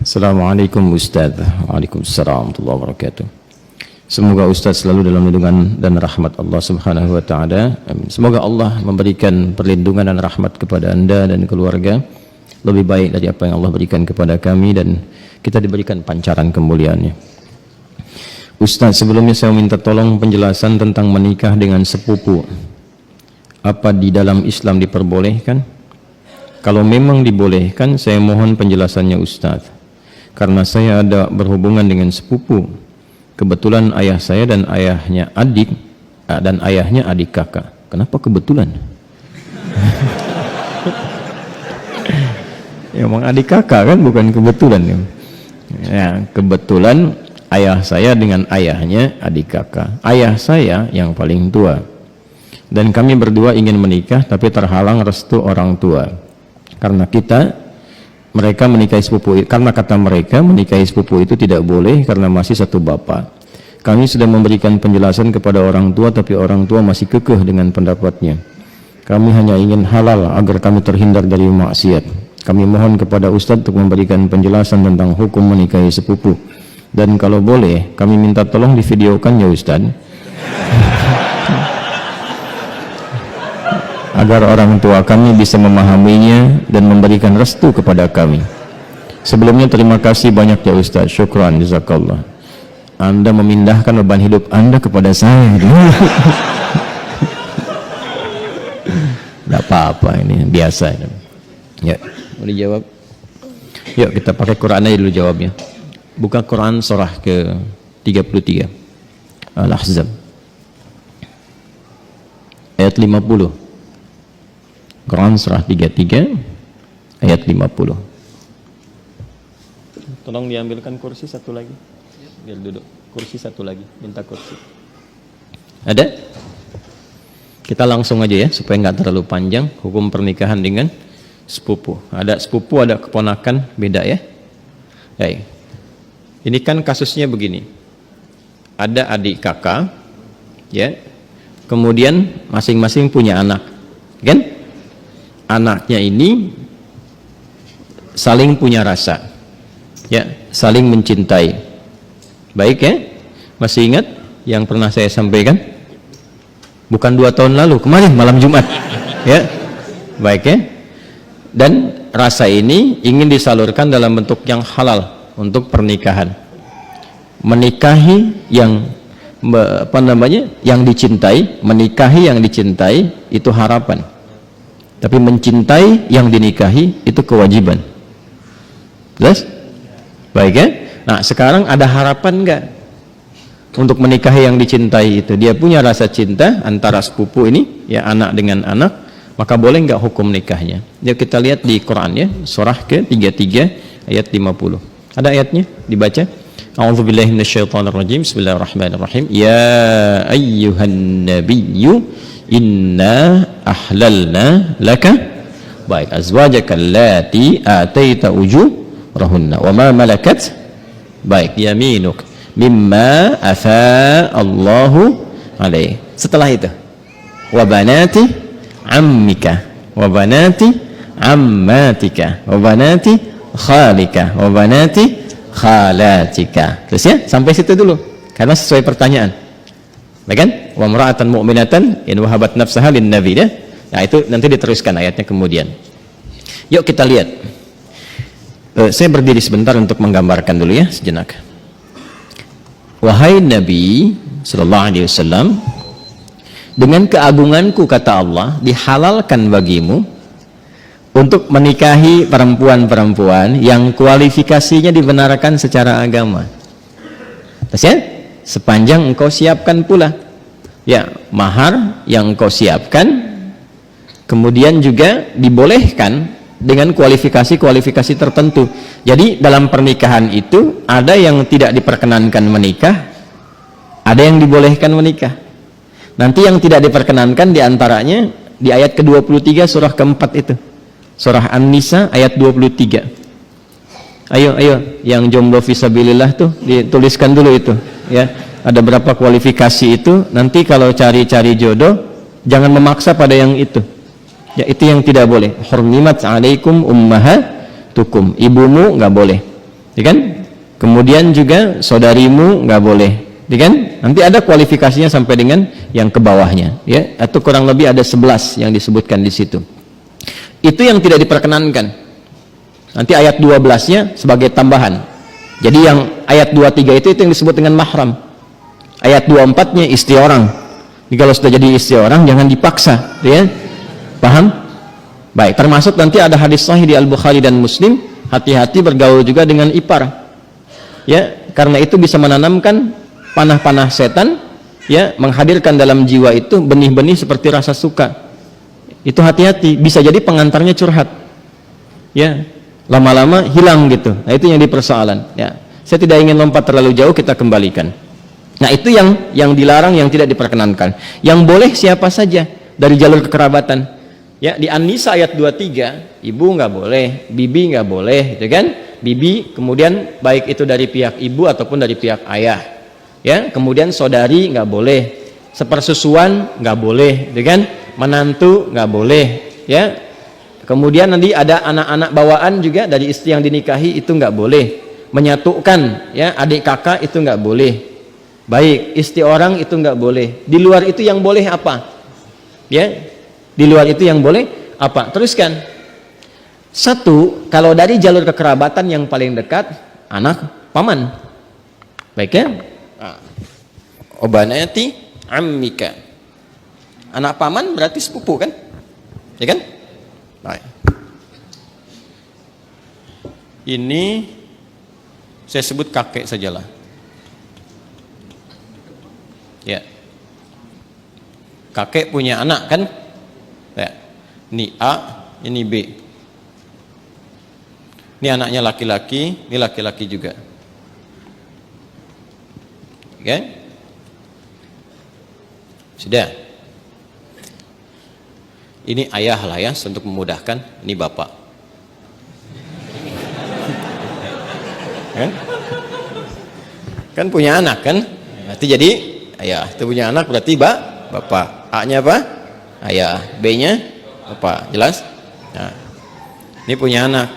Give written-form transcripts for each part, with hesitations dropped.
Assalamualaikum Ustaz. Waalaikumsalam warahmatullahi wabarakatuh. Semoga Ustaz selalu dalam lindungan dan rahmat Allah Subhanahu wa taala. Amin. Semoga Allah memberikan perlindungan dan rahmat kepada Anda dan keluarga lebih baik dari apa yang Allah berikan kepada kami, dan kita diberikan pancaran kemuliaannya. Ustaz, sebelumnya saya minta tolong penjelasan tentang menikah dengan sepupu. Apa di dalam Islam diperbolehkan? Kalau memang dibolehkan, saya mohon penjelasannya Ustaz. Karena saya ada berhubungan dengan sepupu. Kebetulan ayah saya dan ayahnya adik, dan ayahnya adik kakak. Kenapa kebetulan? Ya, emang adik kakak kan, bukan kebetulan. Ya, kebetulan ayah saya dengan ayahnya adik kakak. Ayah saya yang paling tua. Dan kami berdua ingin menikah, tapi terhalang restu orang tua. Karena mereka menikahi sepupu, karena kata mereka menikahi sepupu itu tidak boleh karena masih satu bapak. Kami sudah memberikan penjelasan kepada orang tua, tapi orang tua masih kekeh dengan pendapatnya. Kami hanya ingin halal agar kami terhindar dari maksiat. Kami mohon kepada Ustadz untuk memberikan penjelasan tentang hukum menikahi sepupu. Dan kalau boleh, kami minta tolong divideokan ya Ustadz, agar orang tua kami bisa memahaminya dan memberikan restu kepada kami. Sebelumnya terima kasih banyak ya Ustaz. Syukran, jazakallah. Anda memindahkan beban hidup Anda kepada saya. Tidak apa-apa, ini biasa. Ya, mau dijawab? Yuk kita pakai Quran aja dulu jawabnya. Buka Quran surah ke 33 Al-Ahzab ayat 50. Quran surah 33 ayat 50. Tolong diambilkan kursi satu lagi. Biar duduk. Kursi satu lagi. Minta kursi. Ada? Kita langsung aja ya supaya nggak terlalu panjang. Hukum pernikahan dengan sepupu. Ada sepupu, ada keponakan, beda ya. Baik. Ini kan kasusnya begini. Ada adik kakak, ya. Kemudian masing-masing punya anak, kan? Anaknya ini saling punya rasa, ya, saling mencintai. Baik ya, masih ingat yang pernah saya sampaikan? Bukan 2 tahun lalu, kemarin malam Jumat, ya, baik ya. Dan rasa ini ingin disalurkan dalam bentuk yang halal untuk pernikahan. Menikahi yang yang dicintai, menikahi yang dicintai itu harapan. Tapi mencintai yang dinikahi itu kewajiban. Jelas? Baik ya? Nah, sekarang ada harapan enggak untuk menikahi yang dicintai itu? Dia punya rasa cinta antara sepupu ini, ya, anak dengan anak, maka boleh enggak hukum nikahnya? Yuk kita lihat di Quran ya, surah ke-33 ayat 50. Ada ayatnya? Dibaca. A'udzubillahi minasyaitonirrajim. Bismillahirrahmanirrahim. Ya ayyuhan nabiyyu inna ahlalna laka baik azwajaka allati ataita ujurahunna wa ma malakat baik yaminuk mimma afa Allahu alaih. Setelah itu wa banati ammika wa banati ammatika wa banati khalika wa banati khalatika. Terus ya, sampai situ dulu karena sesuai pertanyaan. Baik kan? Wa mar'atan mu'minatan in wahabat nafsaha lin nabi ya. Nah, itu nanti diteruskan ayatnya kemudian. Yuk kita lihat. Saya berdiri sebentar untuk menggambarkan dulu ya, sejenak. Wahai Nabi sallallahu alaihi wasallam, dengan keagunganku kata Allah, dihalalkan bagimu untuk menikahi perempuan-perempuan yang kualifikasinya dibenarkan secara agama. Terus ya? Sepanjang engkau siapkan pula, ya, mahar yang engkau siapkan. Kemudian juga dibolehkan dengan kualifikasi-kualifikasi tertentu. Jadi dalam pernikahan itu ada yang tidak diperkenankan menikah, ada yang dibolehkan menikah. Nanti yang tidak diperkenankan diantaranya di ayat ke-23 surah keempat itu, surah An-Nisa ayat 23. Ayo yang jomblo fisabilillah tuh dituliskan dulu itu ya, ada berapa kualifikasi itu. Nanti kalau cari-cari jodoh jangan memaksa pada yang itu ya, itu yang tidak boleh. Hurrimat alaikum ummahatukum, ibumu nggak boleh ya kan? Kemudian juga saudarimu nggak boleh, ya kan? Nanti ada kualifikasinya sampai dengan yang ke bawahnya, ya, atau kurang lebih ada 11 yang disebutkan di situ. Itu yang tidak diperkenankan. Nanti ayat 12-nya sebagai tambahan. Jadi yang ayat 23 itu yang disebut dengan mahram. Ayat 24-nya istri orang. Jadi kalau sudah jadi istri orang jangan dipaksa, ya. Paham? Baik, termasuk nanti ada hadis sahih di Al-Bukhari dan Muslim, hati-hati bergaul juga dengan ipar. Ya, karena itu bisa menanamkan panah-panah setan, ya, menghadirkan dalam jiwa itu benih-benih seperti rasa suka. Itu hati-hati, bisa jadi pengantarnya curhat. Ya, lama-lama hilang gitu. Nah, itu yang dipersoalan, ya. Saya tidak ingin lompat terlalu jauh, kita kembalikan. Nah, itu yang dilarang, yang tidak diperkenankan. Yang boleh siapa saja dari jalur kekerabatan. Ya, di An-Nisa ayat 23, ibu nggak boleh, bibi nggak boleh, gitu kan? Bibi, kemudian baik itu dari pihak ibu ataupun dari pihak ayah. Ya, kemudian saudari nggak boleh, sepersusuan nggak boleh, gitu kan? Menantu nggak boleh, ya. Kemudian nanti ada anak-anak bawaan juga dari istri yang dinikahi, itu nggak boleh. Menyatukan, ya, adik kakak itu nggak boleh. Baik, istri orang itu nggak boleh. Di luar itu yang boleh apa? Ya, di luar itu yang boleh apa? Teruskan. Satu, kalau dari jalur kekerabatan yang paling dekat, anak paman. Baik, ya. Obanati ammika. Anak paman berarti sepupu kan? Ya kan? Baik. Ini saya sebut kakek sajalah. Ya. Kakek punya anak kan? Ya. Ini A, ini B. Ini anaknya laki-laki, ini laki-laki juga. Oke? Sudah. Ini ayah lah ya, untuk memudahkan. Ini bapak. Kan punya anak kan? Berarti jadi ayah. Itu punya anak berarti bapak. A-nya apa? Ayah. B-nya bapak. Jelas? Nah, ini punya anak.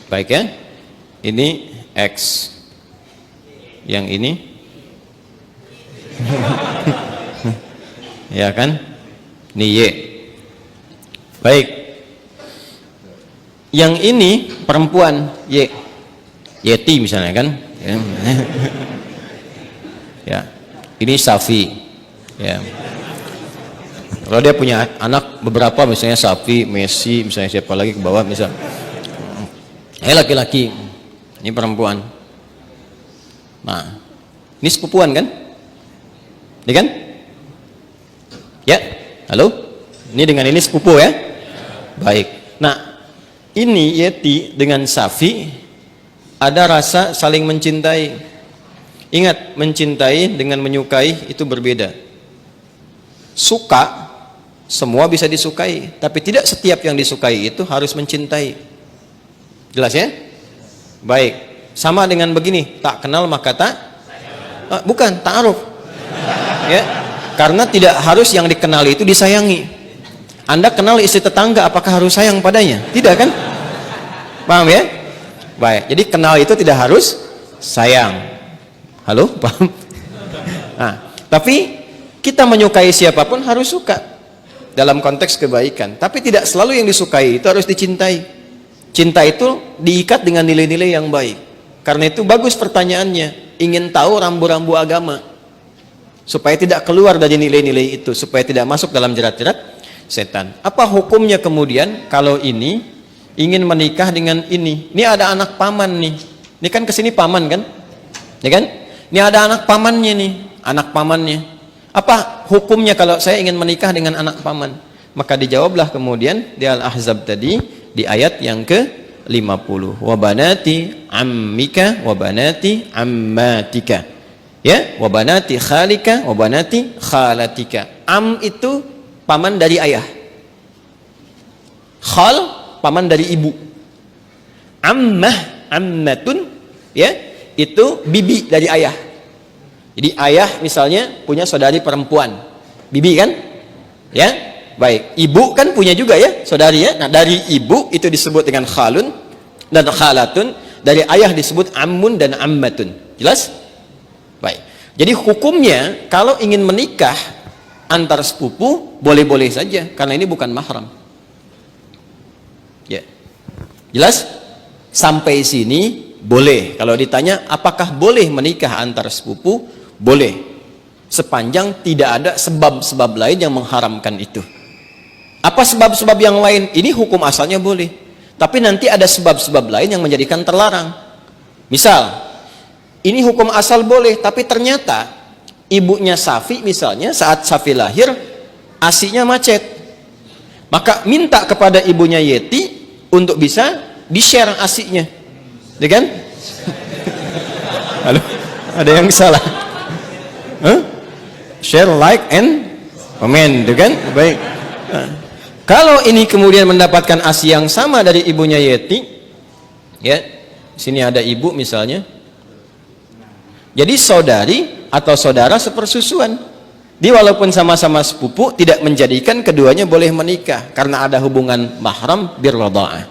Baik ya? Ini X. Yang ini ya kan? Ini Y. Baik. Yang ini perempuan Y. Yeti misalnya kan? Ya. Ini Safi. Ya. Kalau dia punya anak beberapa, misalnya Safi, Messi, misalnya siapa lagi ke bawah, misal. Laki-laki. Ini perempuan. Nah, ini sepupuan kan? Ini kan? Ya, halo? Ini dengan ini sepupu ya? Baik. Nah, ini Yeti dengan Safi ada rasa saling mencintai. Ingat, mencintai dengan menyukai itu berbeda. Suka, semua bisa disukai, tapi tidak setiap yang disukai itu harus mencintai. Jelas ya? Baik. Sama dengan begini, tak kenal maka tak bukan ta'aruf. Ya. Karena tidak harus yang dikenali itu disayangi. Anda kenal istri tetangga, apakah harus sayang padanya? Tidak kan? Paham ya? Baik. Jadi kenal itu tidak harus sayang. Halo, paham? Nah, tapi kita menyukai siapapun harus suka dalam konteks kebaikan. Tapi tidak selalu yang disukai itu harus dicintai. Cinta itu diikat dengan nilai-nilai yang baik. Karena itu bagus pertanyaannya, ingin tahu rambu-rambu agama supaya tidak keluar dari nilai-nilai itu, supaya tidak masuk dalam jerat-jerat setan. Apa hukumnya kemudian kalau ini ingin menikah dengan ini? Ini ada anak paman nih. Ini kan kesini paman kan? Ya kan? Ini ada anak pamannya nih, anak pamannya. Apa hukumnya kalau saya ingin menikah dengan anak paman? Maka dijawablah kemudian di Al-Ahzab tadi di ayat yang ke-50. Wa banati ammika wa banati ammatika. Ya, wa banati khalika wa banati khalatika. Am itu paman dari ayah. Khal paman dari ibu. Ammah, ammatun ya, itu bibi dari ayah. Jadi ayah misalnya punya saudari perempuan, bibi kan? Ya, baik. Ibu kan punya juga ya, saudari ya. Nah, dari ibu itu disebut dengan khalun dan khalatun. dari ayah disebut ammun dan ammatun. Jelas? Baik. Jadi hukumnya kalau ingin menikah antar sepupu boleh-boleh saja karena ini bukan mahram. Ya. Jelas? Sampai sini boleh. Kalau ditanya apakah boleh menikah antar sepupu? Boleh. Sepanjang tidak ada sebab-sebab lain yang mengharamkan itu. Apa sebab-sebab yang lain? Ini hukum asalnya boleh. Tapi nanti ada sebab-sebab lain yang menjadikan terlarang. Misal, ini hukum asal boleh, tapi ternyata ibunya Safi misalnya saat Safi lahir, ASInya macet. Maka minta kepada ibunya Yeti untuk bisa di-share ASInya. Ya kan? Halo? Ada yang salah? Huh? Share, like, and comment, ya kan? Baik. Kalau ini kemudian mendapatkan ASI yang sama dari ibunya Yeti, ya, sini ada ibu misalnya, jadi saudari atau saudara sepersusuan. Dia walaupun sama-sama sepupu, tidak menjadikan keduanya boleh menikah karena ada hubungan mahram birradha'ah.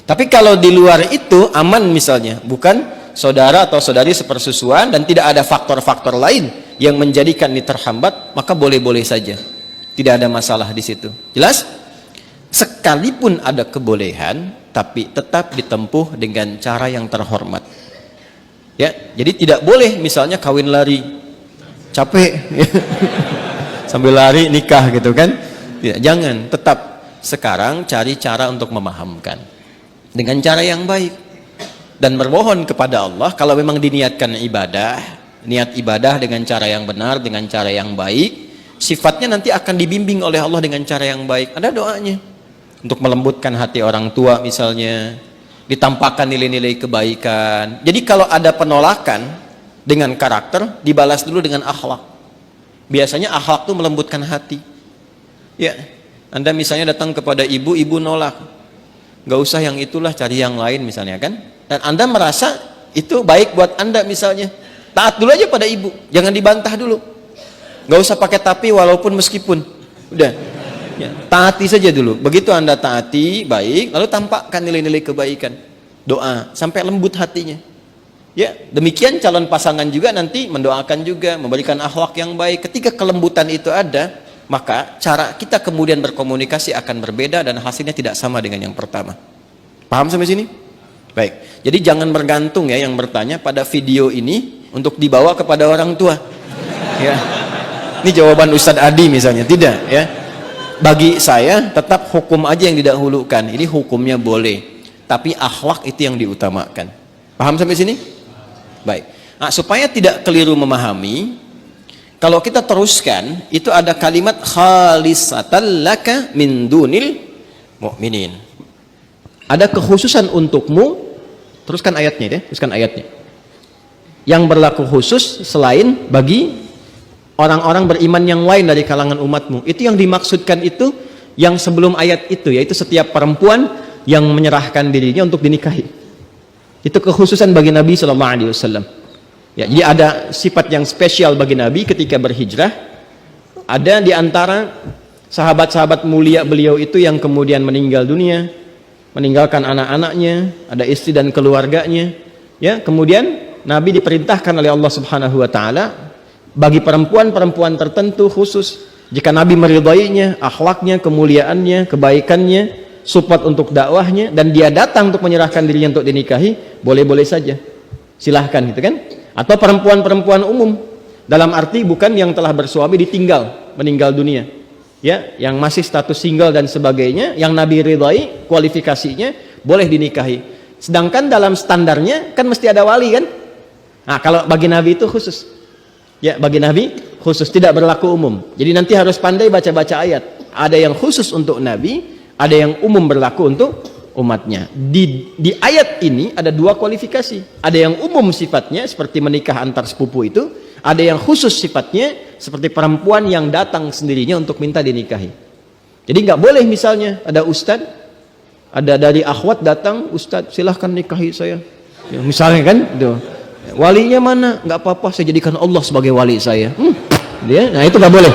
Tapi kalau di luar itu aman misalnya, bukan saudara atau saudari sepersusuan dan tidak ada faktor-faktor lain yang menjadikan ini terhambat, maka boleh-boleh saja. Tidak ada masalah di situ. Jelas? Sekalipun ada kebolehan, tapi tetap ditempuh dengan cara yang terhormat. Ya, jadi tidak boleh misalnya kawin lari, capek, sambil lari nikah gitu kan? Tidak, jangan. Tetap sekarang cari cara untuk memahamkan dengan cara yang baik dan bermohon kepada Allah. Kalau memang diniatkan ibadah, niat ibadah dengan cara yang benar, dengan cara yang baik, sifatnya nanti akan dibimbing oleh Allah dengan cara yang baik. Ada doanya untuk melembutkan hati orang tua misalnya, ditampakkan nilai-nilai kebaikan. Jadi kalau ada penolakan dengan karakter, dibalas dulu dengan akhlak. Biasanya akhlak itu melembutkan hati. Ya, Anda misalnya datang kepada ibu, ibu nolak, nggak usah yang itulah, cari yang lain misalnya kan. Dan Anda merasa itu baik buat Anda misalnya, taat dulu aja pada ibu, jangan dibantah dulu. Nggak usah pakai tapi walaupun meskipun, udah ya, taati saja dulu. Begitu Anda taati baik, lalu tampakkan nilai-nilai kebaikan, doa sampai lembut hatinya. Ya, demikian calon pasangan juga nanti mendoakan juga, memberikan akhlak yang baik. Ketika kelembutan itu ada, maka cara kita kemudian berkomunikasi akan berbeda dan hasilnya tidak sama dengan yang pertama. Paham sampai sini? Baik. Jadi jangan bergantung ya yang bertanya pada video ini untuk dibawa kepada orang tua. Ya. Ini jawaban Ustadz Adi misalnya, tidak ya. Bagi saya tetap hukum aja yang didahulukan. Ini hukumnya boleh, tapi akhlak itu yang diutamakan. Paham sampai sini? Baik. Nah, supaya tidak keliru memahami, kalau kita teruskan itu ada kalimat khalisatan laka min dunil mu'minin. Ada kekhususan untukmu. Teruskan ayatnya deh, teruskan ayatnya. Yang berlaku khusus selain bagi orang-orang beriman yang lain dari kalangan umatmu. Itu yang dimaksudkan itu yang sebelum ayat itu, yaitu setiap perempuan yang menyerahkan dirinya untuk dinikahi. Itu kekhususan bagi Nabi SAW. Ya, jadi ada sifat yang spesial bagi Nabi ketika berhijrah. Ada di antara sahabat-sahabat mulia beliau itu yang kemudian meninggal dunia, meninggalkan anak-anaknya, ada istri dan keluarganya. Ya, kemudian Nabi diperintahkan oleh Allah Subhanahu wa taala bagi perempuan-perempuan tertentu khusus, jika Nabi meridainya, akhlaknya, kemuliaannya, kebaikannya, support untuk dakwahnya, dan dia datang untuk menyerahkan dirinya untuk dinikahi, boleh-boleh saja, silahkan gitu kan. Atau perempuan-perempuan umum, dalam arti bukan yang telah bersuami ditinggal, meninggal dunia ya, yang masih status single dan sebagainya, yang Nabi ridai kualifikasinya, boleh dinikahi. Sedangkan dalam standarnya kan mesti ada wali kan. Nah, kalau bagi Nabi itu khusus. Ya, bagi Nabi khusus, tidak berlaku umum. Jadi nanti harus pandai baca-baca ayat. Ada yang khusus untuk Nabi, ada yang umum berlaku untuk umatnya. Di ayat ini ada dua kualifikasi. Ada yang umum sifatnya seperti menikah antar sepupu itu, ada yang khusus sifatnya seperti perempuan yang datang sendirinya untuk minta dinikahi. Jadi nggak boleh misalnya ada ustadz, ada dari akhwat datang, ustadz silahkan nikahi saya. Ya, misalnya kan, itu. Walinya mana? Nggak apa-apa, saya jadikan Allah sebagai wali saya. Dia, nah itu nggak boleh.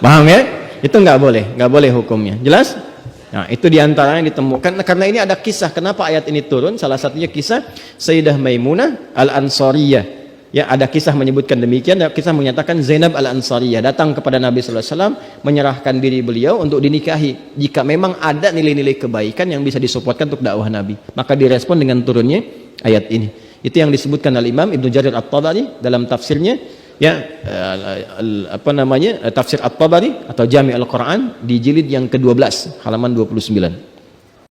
Paham ya? Itu nggak boleh hukumnya. Jelas? Nah, itu diantaranya ditemukan karena ini ada kisah kenapa ayat ini turun. Salah satunya kisah Sayyidah Maimunah Al-Ansariyah. Ya, ada kisah menyebutkan demikian. Ada kisah menyatakan Zainab Al-Ansariyah datang kepada Nabi sallallahu alaihi wasallam menyerahkan diri beliau untuk dinikahi. Jika memang ada nilai-nilai kebaikan yang bisa disupportkan untuk dakwah Nabi, maka direspon dengan turunnya ayat ini. Itu yang disebutkan oleh Imam Ibnu Jarir At-Tabari dalam tafsirnya, ya, tafsir At-Tabari atau Jami' Al-Quran di jilid yang ke-12 halaman 29.